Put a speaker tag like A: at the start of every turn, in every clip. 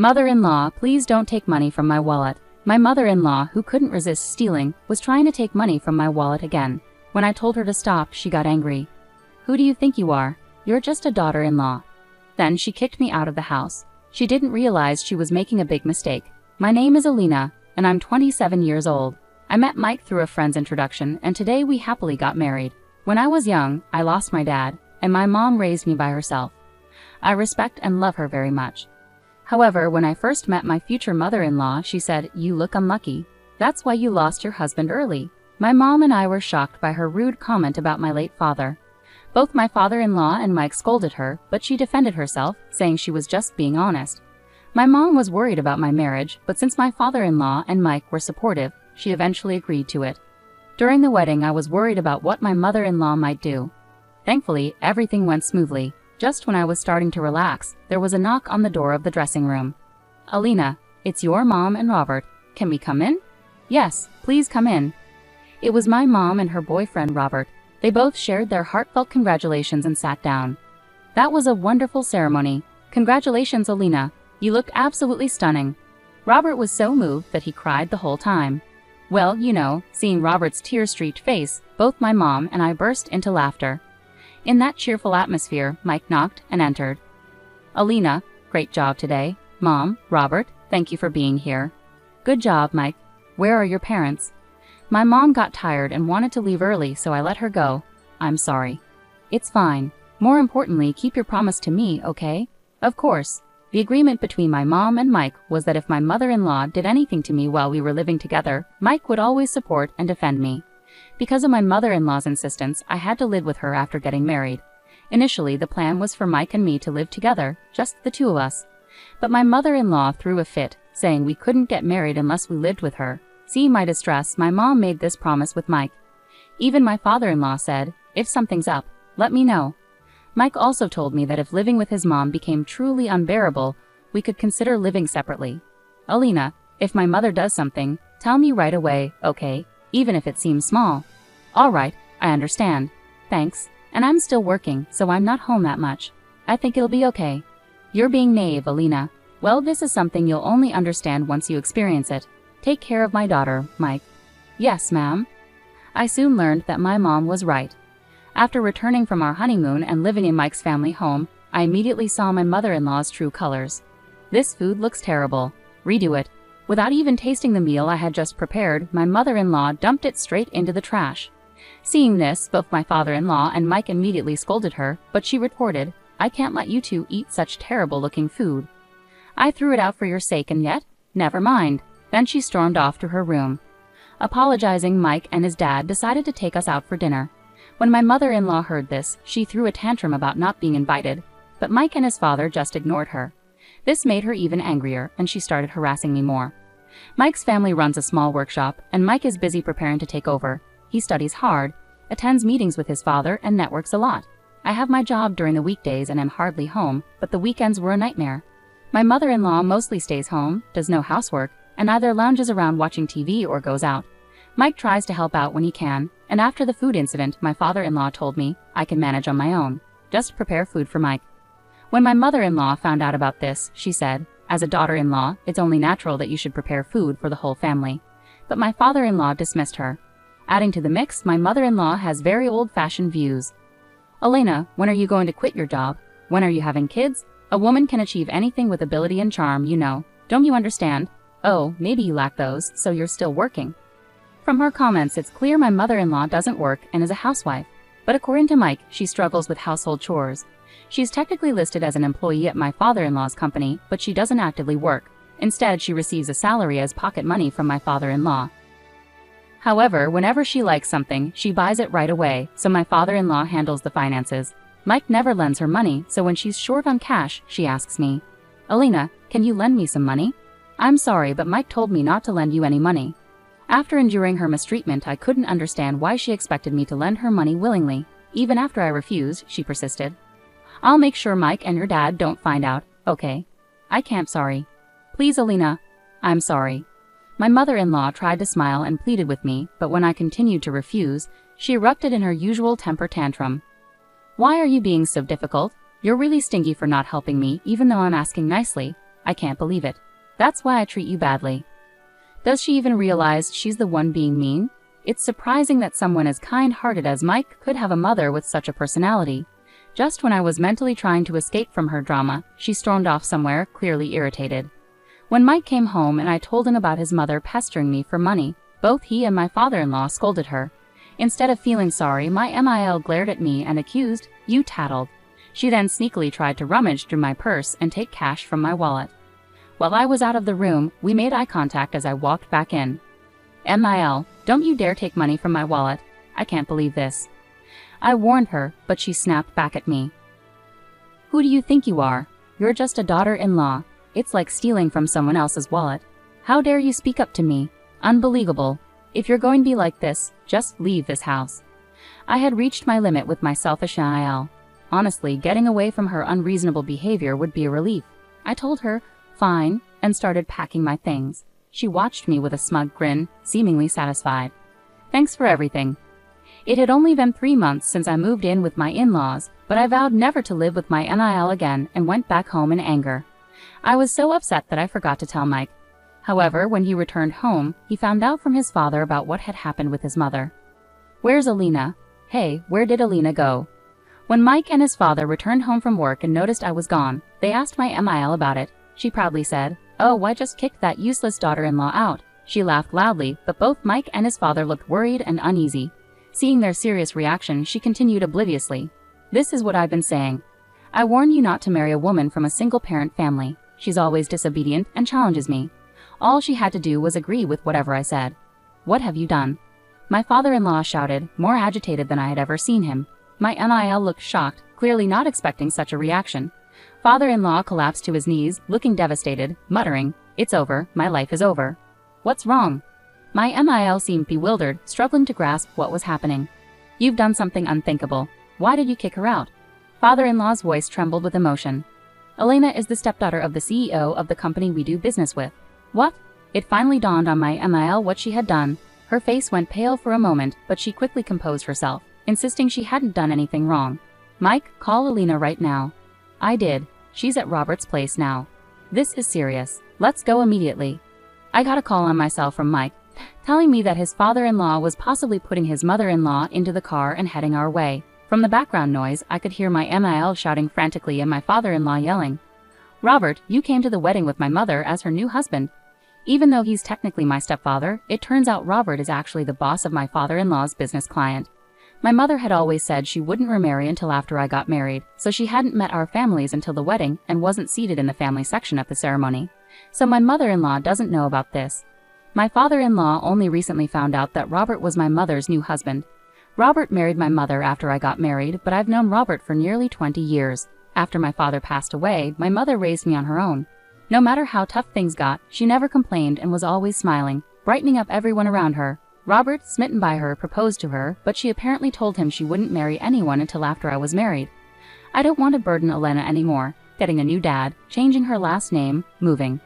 A: Mother-in-law, please don't take money from my wallet. My mother-in-law, who couldn't resist stealing, was trying to take money from my wallet again. When I told her to stop, she got angry. Who do you think you are? You're just a daughter-in-law. Then she kicked me out of the house. She didn't realize she was making a big mistake. My name is Alina, and I'm 27 years old. I met Mike through a friend's introduction, and today we happily got married. When I was young, I lost my dad, and my mom raised me by herself. I respect and love her very much. However, when I first met my future mother-in-law, she said, "You look unlucky. That's why you lost your husband early." My mom and I were shocked by her rude comment about my late father. Both my father-in-law and Mike scolded her, but she defended herself, saying she was just being honest. My mom was worried about my marriage, but since my father-in-law and Mike were supportive, she eventually agreed to it. During the wedding, I was worried about what my mother-in-law might do. Thankfully, everything went smoothly. Just when I was starting to relax, there was a knock on the door of the dressing room. "Alina, it's your mom and Robert. Can we come in?" "Yes, please come in." It was my mom and her boyfriend Robert. They both shared their heartfelt congratulations and sat down. "That was a wonderful ceremony. Congratulations, Alina. You looked absolutely stunning." Robert was so moved that he cried the whole time. Well, seeing Robert's tear-streaked face, both my mom and I burst into laughter. In that cheerful atmosphere, Mike knocked and entered. "Alina, great job today. Mom, Robert, thank you for being here." "Good job, Mike. Where are your parents?" My mom got tired and wanted to leave early, so I let her go. "I'm sorry." "It's fine. More importantly, keep your promise to me, okay?" "Of course." The agreement between my mom and Mike was that if my mother-in-law did anything to me while we were living together, Mike would always support and defend me. Because of my mother-in-law's insistence, I had to live with her after getting married. Initially, the plan was for Mike and me to live together, just the two of us. But my mother-in-law threw a fit, saying we couldn't get married unless we lived with her. Seeing my distress, my mom made this promise with Mike. Even my father-in-law said, "If something's up, let me know." Mike also told me that if living with his mom became truly unbearable, we could consider living separately. "Alina, if my mother does something, tell me right away, okay? Even if it seems small." "All right, I understand. Thanks. And I'm still working, so I'm not home that much. I think it'll be okay." "You're being naive, Alina. Well, this is something you'll only understand once you experience it. Take care of my daughter, Mike." "Yes, ma'am." I soon learned that my mom was right. After returning from our honeymoon and living in Mike's family home, I immediately saw my mother-in-law's true colors. "This food looks terrible. Redo it." Without even tasting the meal I had just prepared, my mother-in-law dumped it straight into the trash. Seeing this, both my father-in-law and Mike immediately scolded her, but she retorted, "I can't let you two eat such terrible-looking food. I threw it out for your sake and yet? Never mind." Then she stormed off to her room. Apologizing, Mike and his dad decided to take us out for dinner. When my mother-in-law heard this, she threw a tantrum about not being invited, but Mike and his father just ignored her. This made her even angrier, and she started harassing me more. Mike's family runs a small workshop, and Mike is busy preparing to take over. He studies hard, attends meetings with his father, and networks a lot. I have my job during the weekdays and am hardly home, but the weekends were a nightmare. My mother-in-law mostly stays home, does no housework, and either lounges around watching TV or goes out. Mike tries to help out when he can, and after the food incident, my father-in-law told me I can manage on my own. Just prepare food for Mike. When my mother-in-law found out about this, she said, "As a daughter-in-law, it's only natural that you should prepare food for the whole family." But my father-in-law dismissed her. Adding to the mix, my mother-in-law has very old-fashioned views. "Alina, when are you going to quit your job? When are you having kids? A woman can achieve anything with ability and charm, Don't you understand? Oh, maybe you lack those, so you're still working." From her comments, it's clear my mother-in-law doesn't work and is a housewife. But according to Mike, she struggles with household chores. She's technically listed as an employee at my father-in-law's company, but she doesn't actively work. Instead, she receives a salary as pocket money from my father-in-law. However, whenever she likes something, she buys it right away, so my father-in-law handles the finances. Mike never lends her money, so when she's short on cash, she asks me, "Alina, can you lend me some money?" "I'm sorry, but Mike told me not to lend you any money." After enduring her mistreatment, I couldn't understand why she expected me to lend her money willingly. Even after I refused, she persisted. "I'll make sure Mike and your dad don't find out, okay?" "I can't, sorry." "Please, Alina." "I'm sorry." My mother-in-law tried to smile and pleaded with me, but when I continued to refuse, she erupted in her usual temper tantrum. "Why are you being so difficult? You're really stingy for not helping me, even though I'm asking nicely. I can't believe it. That's why I treat you badly. Does she even realize she's the one being mean? It's surprising that someone as kind-hearted as Mike could have a mother with such a personality. Just when I was mentally trying to escape from her drama, she stormed off somewhere, clearly irritated. When Mike came home and I told him about his mother pestering me for money, both he and my father-in-law scolded her. Instead of feeling sorry, my MIL glared at me and accused, "You tattled." She then sneakily tried to rummage through my purse and take cash from my wallet. While I was out of the room, we made eye contact as I walked back in. "MIL, don't you dare take money from my wallet. I can't believe this." I warned her, but she snapped back at me. "Who do you think you are? You're just a daughter-in-law. It's like stealing from someone else's wallet. How dare you speak up to me? Unbelievable. If you're going to be like this, just leave this house." I had reached my limit with my selfish MIL. Honestly, getting away from her unreasonable behavior would be a relief. I told her, "Fine," and started packing my things. She watched me with a smug grin, seemingly satisfied. "Thanks for everything." It had only been 3 months since I moved in with my in-laws, but I vowed never to live with my MIL again and went back home in anger. I was so upset that I forgot to tell Mike. However, when he returned home, he found out from his father about what had happened with his mother. "Where's Alina? Hey, where did Alina go?" When Mike and his father returned home from work and noticed I was gone, they asked my MIL about it. She proudly said, "Oh, I just kicked that useless daughter-in-law out." She laughed loudly, but both Mike and his father looked worried and uneasy. Seeing their serious reaction, she continued obliviously. "This is what I've been saying. I warn you not to marry a woman from a single-parent family. She's always disobedient and challenges me." All she had to do was agree with whatever I said. "What have you done?" My father-in-law shouted, more agitated than I had ever seen him. My MIL looked shocked, clearly not expecting such a reaction. Father-in-law collapsed to his knees, looking devastated, muttering, "It's over, my life is over." "What's wrong?" My MIL seemed bewildered, struggling to grasp what was happening. "You've done something unthinkable. Why did you kick her out?" Father-in-law's voice trembled with emotion. "Elena is the stepdaughter of the CEO of the company we do business with." "What?" It finally dawned on my MIL what she had done. Her face went pale for a moment, but she quickly composed herself, insisting she hadn't done anything wrong. "Mike, call Alina right now." I did. She's at Robert's place now. "This is serious. Let's go immediately." I got a call on my cell from Mike, telling me that his father-in-law was possibly putting his mother-in-law into the car and heading our way. From the background noise, I could hear my MIL shouting frantically and my father-in-law yelling, "Robert, you came to the wedding with my mother as her new husband." Even though he's technically my stepfather, it turns out Robert is actually the boss of my father-in-law's business client. My mother had always said she wouldn't remarry until after I got married, so she hadn't met our families until the wedding and wasn't seated in the family section at the ceremony. So my mother-in-law doesn't know about this. My father-in-law only recently found out that Robert was my mother's new husband. Robert married my mother after I got married, but I've known Robert for nearly 20 years. After my father passed away, my mother raised me on her own. No matter how tough things got, she never complained and was always smiling, brightening up everyone around her. Robert, smitten by her, proposed to her, but she apparently told him she wouldn't marry anyone until after I was married. I don't want to burden Elena anymore, getting a new dad, changing her last name, moving.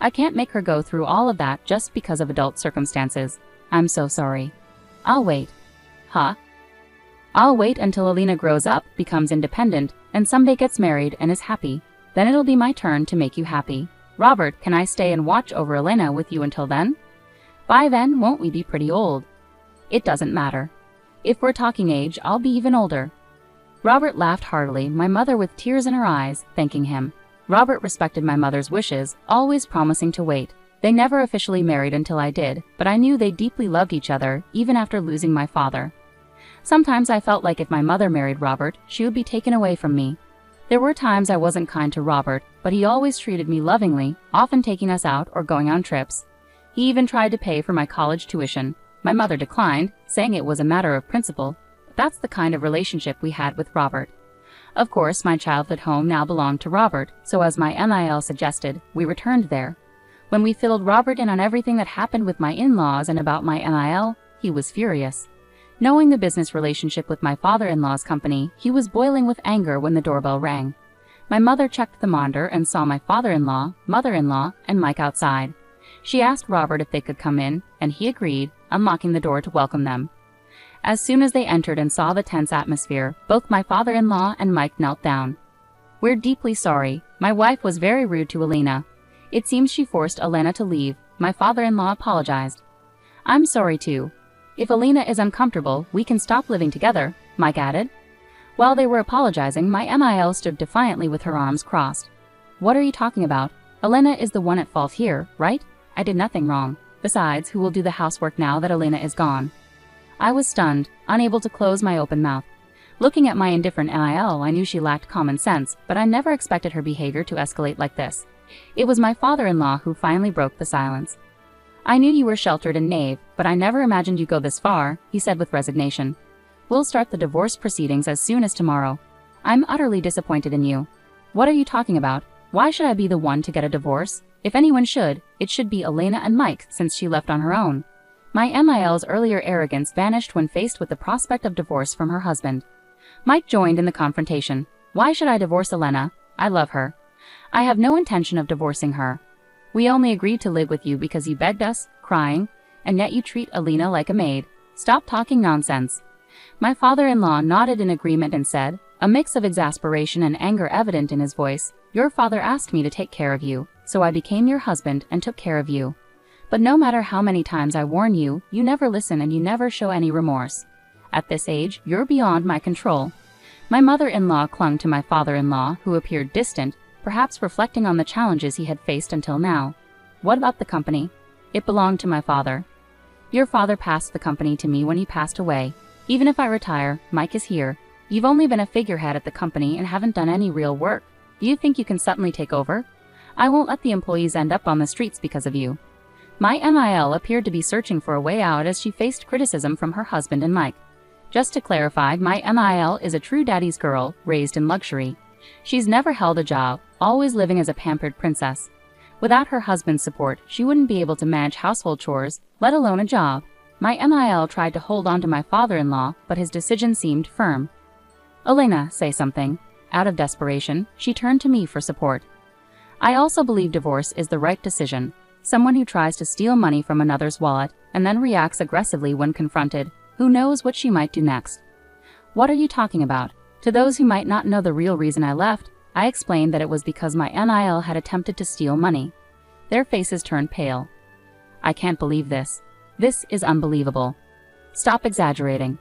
A: I can't make her go through all of that just because of adult circumstances. I'm so sorry. I'll wait. Huh? I'll wait until Alina grows up, becomes independent, and someday gets married and is happy. Then it'll be my turn to make you happy. Robert, can I stay and watch over Elena with you until then? By then, won't we be pretty old? It doesn't matter. If we're talking age, I'll be even older. Robert laughed heartily, my mother with tears in her eyes, thanking him. Robert respected my mother's wishes, always promising to wait. They never officially married until I did, but I knew they deeply loved each other, even after losing my father. Sometimes I felt like if my mother married Robert, she would be taken away from me. There were times I wasn't kind to Robert, but he always treated me lovingly, often taking us out or going on trips. He even tried to pay for my college tuition. My mother declined, saying it was a matter of principle. That's the kind of relationship we had with Robert. Of course, my childhood home now belonged to Robert, so as my MIL suggested, we returned there. When we filled Robert in on everything that happened with my in-laws and about my MIL, he was furious. Knowing the business relationship with my father-in-law's company, he was boiling with anger when the doorbell rang. My mother checked the monitor and saw my father-in-law, mother-in-law, and Mike outside. She asked Robert if they could come in, and he agreed, unlocking the door to welcome them. As soon as they entered and saw the tense atmosphere, both my father-in-law and Mike knelt down. "We're deeply sorry. My wife was very rude to Alina. It seems she forced Elena to leave. My father-in-law apologized. I'm sorry too. If Elena is uncomfortable, we can stop living together, Mike added. While they were apologizing, my MIL stood defiantly with her arms crossed. What are you talking about? Elena is the one at fault here, right? I did nothing wrong. Besides, who will do the housework now that Elena is gone? I was stunned, unable to close my open mouth. Looking at my indifferent MIL, I knew she lacked common sense, but I never expected her behavior to escalate like this. It was my father-in-law who finally broke the silence. I knew you were sheltered and naive, but I never imagined you'd go this far, he said with resignation. We'll start the divorce proceedings as soon as tomorrow. I'm utterly disappointed in you. What are you talking about? Why should I be the one to get a divorce? If anyone should, it should be Elena and Mike, since she left on her own. My MIL's earlier arrogance vanished when faced with the prospect of divorce from her husband. Mike joined in the confrontation. Why should I divorce Elena? I love her. I have no intention of divorcing her. We only agreed to live with you because you begged us, crying, and yet you treat Elena like a maid. Stop talking nonsense. My father-in-law nodded in agreement and said, a mix of exasperation and anger evident in his voice, your father asked me to take care of you, so I became your husband and took care of you. But no matter how many times I warn you, you never listen and you never show any remorse. At this age, you're beyond my control. My mother-in-law clung to my father-in-law, who appeared distant, perhaps reflecting on the challenges he had faced until now. What about the company? It belonged to my father. Your father passed the company to me when he passed away. Even if I retire, Mike is here. You've only been a figurehead at the company and haven't done any real work. Do you think you can suddenly take over? I won't let the employees end up on the streets because of you. My MIL appeared to be searching for a way out as she faced criticism from her husband and Mike. Just to clarify, my MIL is a true daddy's girl, raised in luxury. She's never held a job, always living as a pampered princess. Without her husband's support, she wouldn't be able to manage household chores, let alone a job. My MIL tried to hold on to my father-in-law, but his decision seemed firm. Elena, say something. Out of desperation, she turned to me for support. I also believe divorce is the right decision. Someone who tries to steal money from another's wallet and then reacts aggressively when confronted, who knows what she might do next? What are you talking about? To those who might not know the real reason I left, I explained that it was because my MIL had attempted to steal money. Their faces turned pale. I can't believe this. This is unbelievable. Stop exaggerating.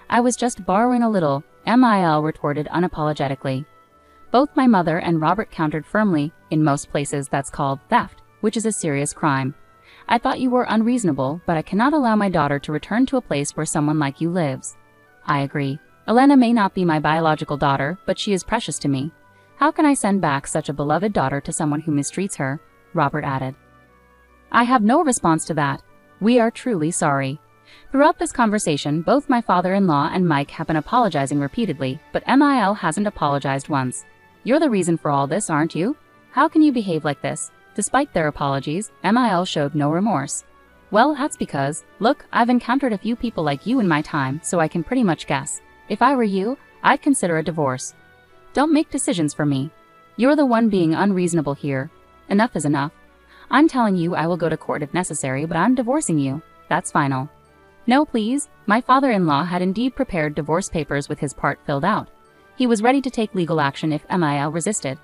A: I was just borrowing a little, MIL retorted unapologetically. Both my mother and Robert countered firmly. In most places that's called theft, which is a serious crime. I thought you were unreasonable, but I cannot allow my daughter to return to a place where someone like you lives. I agree. Elena may not be my biological daughter, but she is precious to me. How can I send back such a beloved daughter to someone who mistreats her? Robert added. I have no response to that. We are truly sorry. Throughout this conversation, both my father-in-law and Mike have been apologizing repeatedly, but MIL hasn't apologized once. You're the reason for all this, aren't you? How can you behave like this? Despite their apologies, MIL showed no remorse. Well, that's because, look, I've encountered a few people like you in my time, so I can pretty much guess. If I were you, I'd consider a divorce. Don't make decisions for me. You're the one being unreasonable here. Enough is enough. I'm telling you I will go to court if necessary, but I'm divorcing you. That's final. No, please. My father-in-law had indeed prepared divorce papers with his part filled out. He was ready to take legal action if MIL resisted.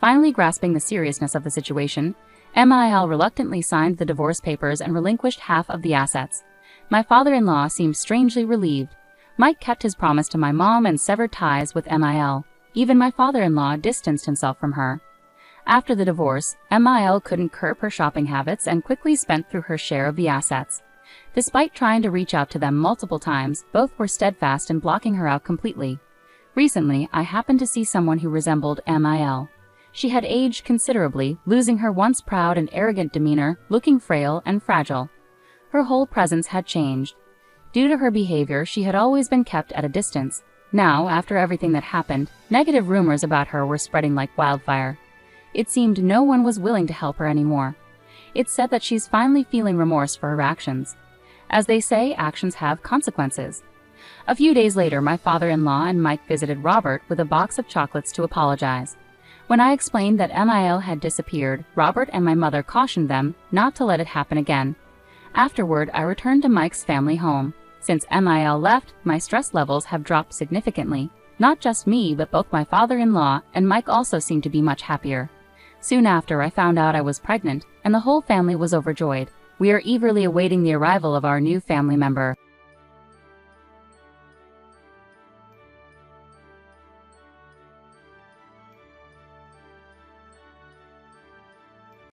A: Finally grasping the seriousness of the situation, MIL reluctantly signed the divorce papers and relinquished half of the assets. My father-in-law seemed strangely relieved. Mike kept his promise to my mom and severed ties with MIL. Even my father-in-law distanced himself from her. After the divorce, MIL couldn't curb her shopping habits and quickly spent through her share of the assets. Despite trying to reach out to them multiple times, both were steadfast in blocking her out completely. Recently, I happened to see someone who resembled MIL. She had aged considerably, losing her once proud and arrogant demeanor, looking frail and fragile. Her whole presence had changed. Due to her behavior, she had always been kept at a distance. Now, after everything that happened, negative rumors about her were spreading like wildfire. It seemed no one was willing to help her anymore. It's said that she's finally feeling remorse for her actions. As they say, actions have consequences. A few days later, my father-in-law and Mike visited Robert with a box of chocolates to apologize. When I explained that MIL had disappeared, Robert and my mother cautioned them not to let it happen again. Afterward, I returned to Mike's family home. Since MIL left, my stress levels have dropped significantly. Not just me, but both my father-in-law and Mike also seem to be much happier. Soon after, I found out I was pregnant, and the whole family was overjoyed. We are eagerly awaiting the arrival of our new family member.